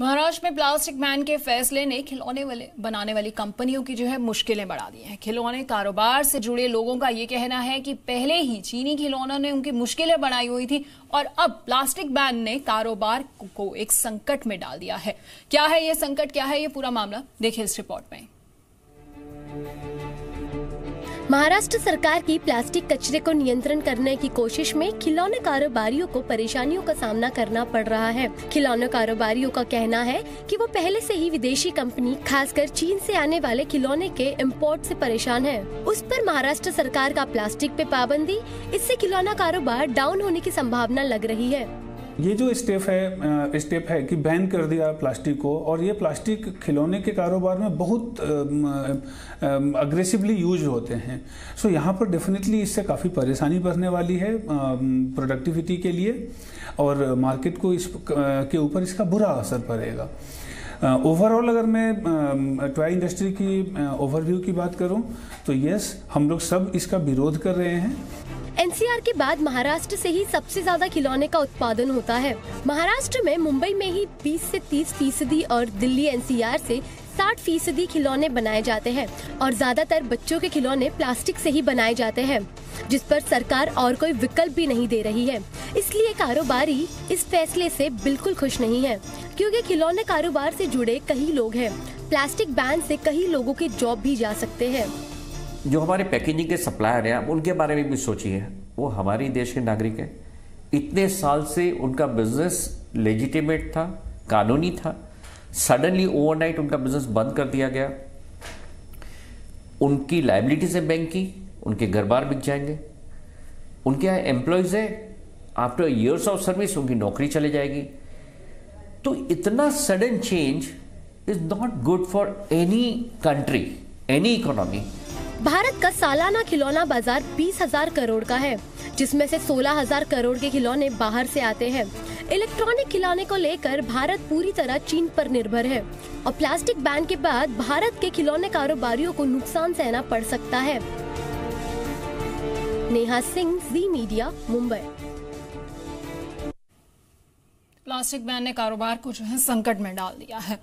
महाराष्ट्र में plastic ban के फैसले ने खिलौने बनाने वाली कंपनियों की मुश्किलें बढ़ा दी हैं। खिलौने कारोबार से जुड़े लोगों का ये कहना है कि पहले ही चीनी खिलौनों ने उनकी मुश्किलें बढ़ाई हुई थी और अब प्लास्टिक बैन ने कारोबार को एक संकट में डाल दिया है। क्या है ये संकट, क्या है ये पूरा मामला, देखिए इस रिपोर्ट में। महाराष्ट्र सरकार की प्लास्टिक कचरे को नियंत्रण करने की कोशिश में खिलौने कारोबारियों को परेशानियों का सामना करना पड़ रहा है। खिलौने कारोबारियों का कहना है कि वो पहले से ही विदेशी कंपनी खासकर चीन से आने वाले खिलौने के इंपोर्ट से परेशान है। उस पर महाराष्ट्र सरकार का प्लास्टिक पे पाबंदी, इससे खिलौना कारोबार डाउन होने की संभावना लग रही है। ये जो स्टेप है कि बैन कर दिया प्लास्टिक को, और ये प्लास्टिक खिलौने के कारोबार में बहुत अग्रेसिवली यूज होते हैं। सो यहाँ पर डेफिनेटली इससे काफ़ी परेशानी बढ़ने वाली है प्रोडक्टिविटी के लिए, और मार्केट को के ऊपर इसका बुरा असर पड़ेगा। ओवरऑल अगर मैं टॉय इंडस्ट्री की ओवरव्यू की बात करूं तो यस, हम लोग सब इसका विरोध कर रहे हैं। एनसीआर के बाद महाराष्ट्र से ही सबसे ज्यादा खिलौने का उत्पादन होता है। महाराष्ट्र में मुंबई में ही 20 से 30% और दिल्ली एनसीआर से 60% खिलौने बनाए जाते हैं और ज्यादातर बच्चों के खिलौने प्लास्टिक से ही बनाए जाते हैं, जिस पर सरकार और कोई विकल्प भी नहीं दे रही है। इसलिए कारोबारी इस फैसले से बिल्कुल खुश नहीं है, क्योंकि खिलौने कारोबार से जुड़े कई लोग हैं। प्लास्टिक बैन से कई लोगों के जॉब भी जा सकते हैं। जो हमारे पैकेजिंग के सप्लायर हैं, आप उनके बारे में भी सोचिए, वो हमारे देश के नागरिक हैं। इतने साल से उनका बिजनेस लेजिटिमेट था, कानूनी था। सडनली ओवरनाइट उनका बिजनेस बंद कर दिया गया। उनकी लायबिलिटीज है बैंक की, उनके घर बार बिक जाएंगे। उनके यहाँ एम्प्लॉयज है, आफ्टर ईयर्स ऑफ सर्विस उनकी नौकरी चले जाएगी। तो इतना sudden change is not good for any country, any economy. Bharat का सालाना खिलौना बाजार 20,000 करोड़ का है, जिसमें से 16,000 करोड़ के खिलौने बाहर से आते हैं। इलेक्ट्रॉनिक खिलौने को लेकर भारत पूरी तरह चीन पर निर्भर है और प्लास्टिक बैन के बाद भारत के खिलौने कारोबारियों को नुकसान सहना पड़ सकता है। नेहा सिंह, जी मीडिया, मुंबई। प्लास्टिक बैन ने कारोबार को संकट में डाल दिया है।